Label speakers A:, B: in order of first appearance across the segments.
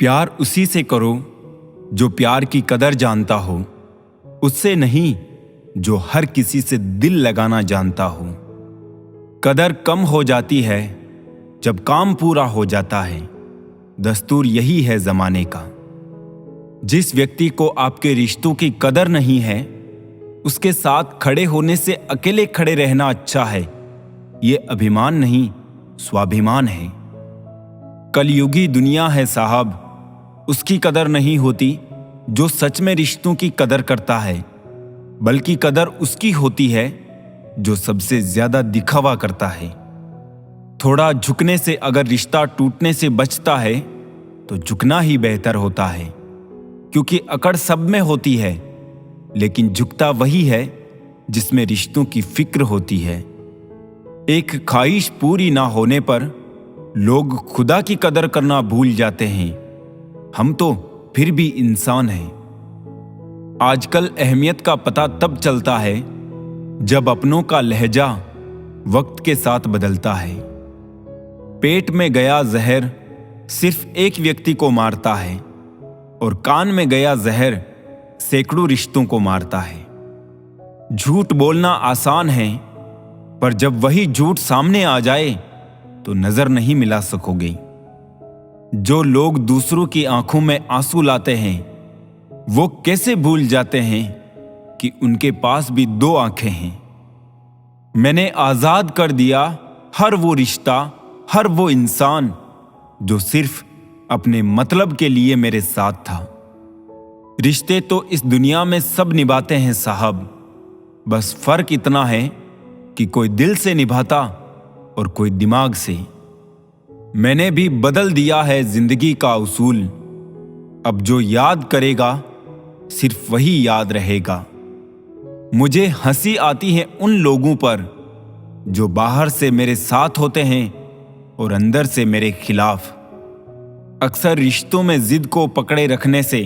A: प्यार उसी से करो जो प्यार की कदर जानता हो, उससे नहीं जो हर किसी से दिल लगाना जानता हो। कदर कम हो जाती है जब काम पूरा हो जाता है, दस्तूर यही है जमाने का। जिस व्यक्ति को आपके रिश्तों की कदर नहीं है, उसके साथ खड़े होने से अकेले खड़े रहना अच्छा है। ये अभिमान नहीं, स्वाभिमान है। कलयुगी दुनिया है साहब, उसकी कदर नहीं होती जो सच में रिश्तों की कदर करता है, बल्कि कदर उसकी होती है जो सबसे ज्यादा दिखावा करता है। थोड़ा झुकने से अगर रिश्ता टूटने से बचता है तो झुकना ही बेहतर होता है, क्योंकि अकड़ सब में होती है, लेकिन झुकता वही है जिसमें रिश्तों की फिक्र होती है। एक ख्वाहिश पूरी ना होने पर लोग खुदा की कदर करना भूल जाते हैं। हम तो फिर भी इंसान हैं। आजकल अहमियत का पता तब चलता है जब अपनों का लहजा वक्त के साथ बदलता है। पेट में गया जहर सिर्फ एक व्यक्ति को मारता है, और कान में गया जहर सैकड़ों रिश्तों को मारता है। झूठ बोलना आसान है, पर जब वही झूठ सामने आ जाए तो नजर नहीं मिला सकोगे। जो लोग दूसरों की आंखों में आंसू लाते हैं, वो कैसे भूल जाते हैं कि उनके पास भी दो आंखें हैं। मैंने आजाद कर दिया हर वो रिश्ता, हर वो इंसान जो सिर्फ अपने मतलब के लिए मेरे साथ था। रिश्ते तो इस दुनिया में सब निभाते हैं साहब, बस फर्क इतना है कि कोई दिल से निभाता और कोई दिमाग से। मैंने भी बदल दिया है जिंदगी का उसूल। अब जो याद करेगा सिर्फ वही याद रहेगा। मुझे हंसी आती है उन लोगों पर जो बाहर से मेरे साथ होते हैं और अंदर से मेरे खिलाफ। अक्सर रिश्तों में जिद को पकड़े रखने से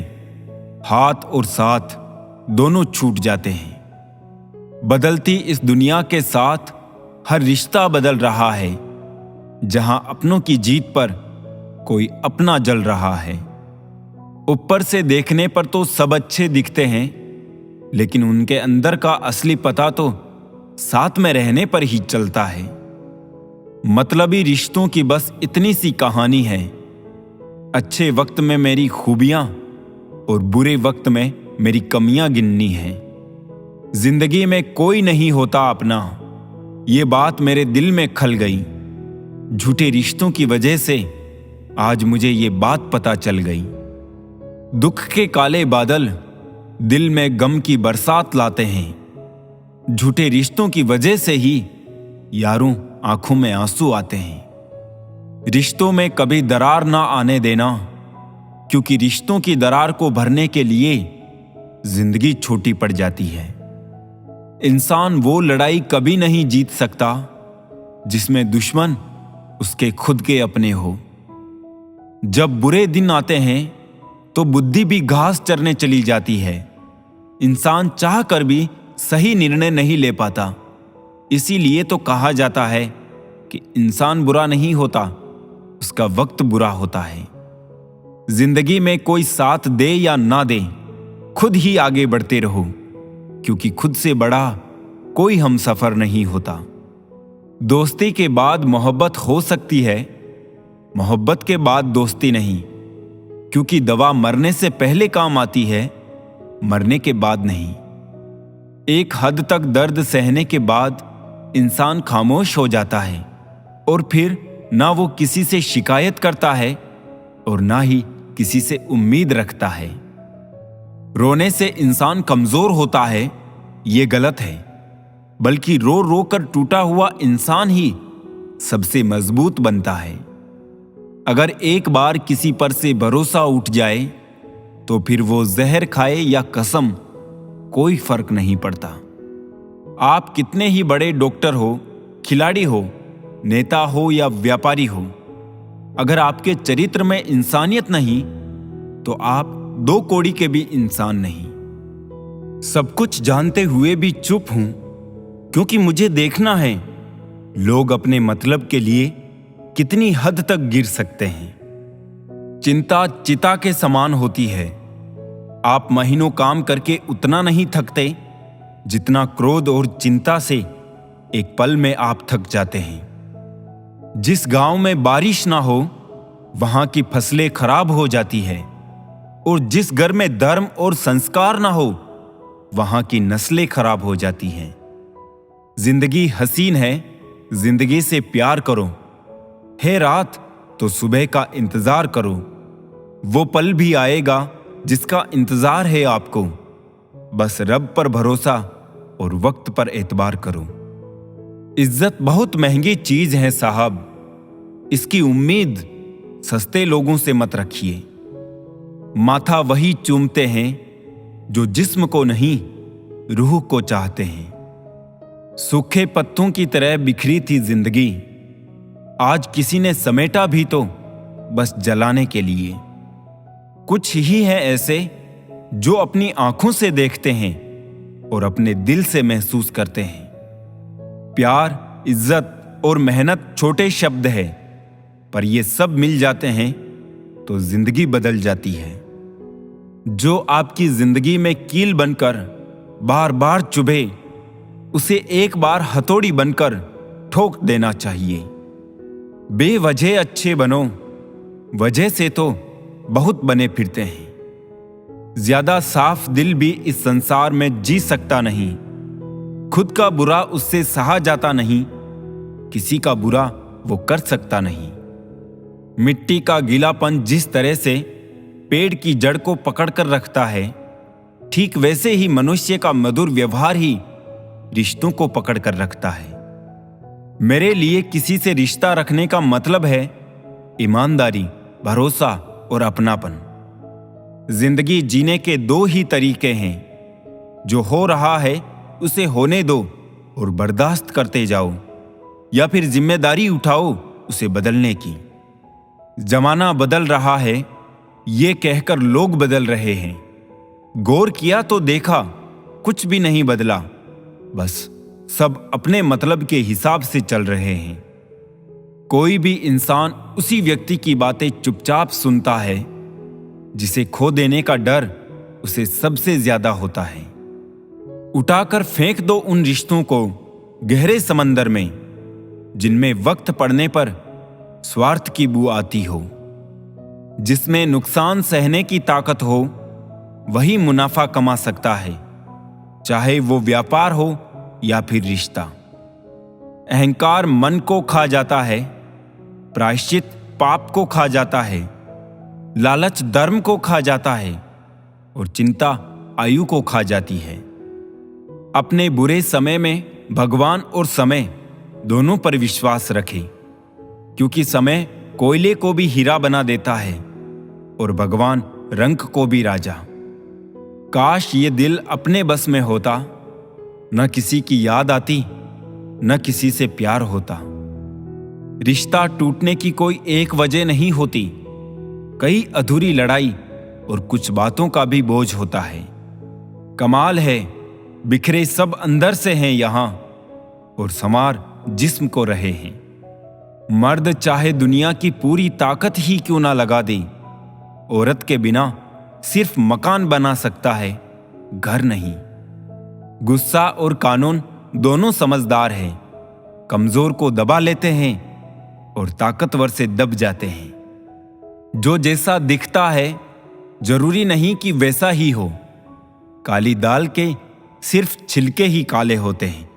A: हाथ और साथ दोनों छूट जाते हैं। बदलती इस दुनिया के साथ हर रिश्ता बदल रहा है। जहां अपनों की जीत पर कोई अपना जल रहा है। ऊपर से देखने पर तो सब अच्छे दिखते हैं, लेकिन उनके अंदर का असली पता तो साथ में रहने पर ही चलता है। मतलबी रिश्तों की बस इतनी सी कहानी है। अच्छे वक्त में मेरी खूबियां और बुरे वक्त में मेरी कमियां गिननी है। जिंदगी में कोई नहीं होता अपना, ये बात मेरे दिल में खल गई। झूठे रिश्तों की वजह से आज मुझे ये बात पता चल गई। दुख के काले बादल दिल में गम की बरसात लाते हैं। झूठे रिश्तों की वजह से ही यारों आंखों में आंसू आते हैं। रिश्तों में कभी दरार ना आने देना, क्योंकि रिश्तों की दरार को भरने के लिए जिंदगी छोटी पड़ जाती है। इंसान वो लड़ाई कभी नहीं जीत सकता जिसमें दुश्मन उसके खुद के अपने हो। जब बुरे दिन आते हैं तो बुद्धि भी घास चरने चली जाती है। इंसान चाह कर भी सही निर्णय नहीं ले पाता। इसीलिए तो कहा जाता है कि इंसान बुरा नहीं होता, उसका वक्त बुरा होता है। जिंदगी में कोई साथ दे या ना दे, खुद ही आगे बढ़ते रहो, क्योंकि खुद से बड़ा कोई हमसफर नहीं होता। दोस्ती के बाद मोहब्बत हो सकती है, मोहब्बत के बाद दोस्ती नहीं, क्योंकि दवा मरने से पहले काम आती है, मरने के बाद नहीं। एक हद तक दर्द सहने के बाद इंसान खामोश हो जाता है, और फिर ना वो किसी से शिकायत करता है और ना ही किसी से उम्मीद रखता है। रोने से इंसान कमजोर होता है, ये गलत है, बल्कि रो रो कर टूटा हुआ इंसान ही सबसे मजबूत बनता है। अगर एक बार किसी पर से भरोसा उठ जाए तो फिर वो जहर खाए या कसम, कोई फर्क नहीं पड़ता। आप कितने ही बड़े डॉक्टर हो, खिलाड़ी हो, नेता हो या व्यापारी हो, अगर आपके चरित्र में इंसानियत नहीं तो आप दो कौड़ी के भी इंसान नहीं। सब कुछ जानते हुए भी चुप हूं, क्योंकि मुझे देखना है लोग अपने मतलब के लिए कितनी हद तक गिर सकते हैं। चिंता चिता के समान होती है। आप महीनों काम करके उतना नहीं थकते जितना क्रोध और चिंता से एक पल में आप थक जाते हैं। जिस गांव में बारिश ना हो वहां की फसलें खराब हो जाती है, और जिस घर में धर्म और संस्कार ना हो वहां की नस्लें खराब हो जाती हैं। जिंदगी हसीन है, जिंदगी से प्यार करो। है रात तो सुबह का इंतजार करो। वो पल भी आएगा जिसका इंतजार है आपको। बस रब पर भरोसा और वक्त पर एतबार करो। इज्जत बहुत महंगी चीज है साहब, इसकी उम्मीद सस्ते लोगों से मत रखिए। माथा वही चूमते हैं जो जिस्म को नहीं रूह को चाहते हैं। सूखे पत्तों की तरह बिखरी थी जिंदगी, आज किसी ने समेटा भी तो बस जलाने के लिए। कुछ ही है ऐसे जो अपनी आंखों से देखते हैं और अपने दिल से महसूस करते हैं। प्यार, इज्जत और मेहनत छोटे शब्द है, पर ये सब मिल जाते हैं तो जिंदगी बदल जाती है। जो आपकी जिंदगी में कील बनकर बार बार चुभे, उसे एक बार हथौड़ी बनकर ठोक देना चाहिए। बेवजह अच्छे बनो, वजह से तो बहुत बने फिरते हैं। ज्यादा साफ दिल भी इस संसार में जी सकता नहीं। खुद का बुरा उससे सहा जाता नहीं, किसी का बुरा वो कर सकता नहीं। मिट्टी का गीलापन जिस तरह से पेड़ की जड़ को पकड़कर रखता है, ठीक वैसे ही मनुष्य का मधुर व्यवहार ही रिश्तों को पकड़कर रखता है। मेरे लिए किसी से रिश्ता रखने का मतलब है ईमानदारी, भरोसा और अपनापन। जिंदगी जीने के दो ही तरीके हैं, जो हो रहा है उसे होने दो और बर्दाश्त करते जाओ, या फिर जिम्मेदारी उठाओ उसे बदलने की। जमाना बदल रहा है ये कहकर लोग बदल रहे हैं। गौर किया तो देखा कुछ भी नहीं बदला, बस सब अपने मतलब के हिसाब से चल रहे हैं। कोई भी इंसान उसी व्यक्ति की बातें चुपचाप सुनता है जिसे खो देने का डर उसे सबसे ज्यादा होता है। उठाकर फेंक दो उन रिश्तों को गहरे समंदर में, जिनमें वक्त पड़ने पर स्वार्थ की बू आती हो। जिसमें नुकसान सहने की ताकत हो वही मुनाफा कमा सकता है, चाहे वो व्यापार हो या फिर रिश्ता। अहंकार मन को खा जाता है, प्रायश्चित पाप को खा जाता है, लालच धर्म को खा जाता है और चिंता आयु को खा जाती है। अपने बुरे समय में भगवान और समय दोनों पर विश्वास रखें, क्योंकि समय कोयले को भी हीरा बना देता है और भगवान रंक को भी राजा। काश ये दिल अपने बस में होता, न किसी की याद आती न किसी से प्यार होता। रिश्ता टूटने की कोई एक वजह नहीं होती, कई अधूरी लड़ाई और कुछ बातों का भी बोझ होता है। कमाल है बिखरे सब अंदर से हैं यहां और समार जिस्म को रहे हैं। मर्द चाहे दुनिया की पूरी ताकत ही क्यों ना लगा दे, औरत के बिना सिर्फ मकान बना सकता है, घर नहीं। गुस्सा और कानून दोनों समझदार हैं, कमजोर को दबा लेते हैं और ताकतवर से दब जाते हैं। जो जैसा दिखता है जरूरी नहीं कि वैसा ही हो। काली दाल के सिर्फ छिलके ही काले होते हैं।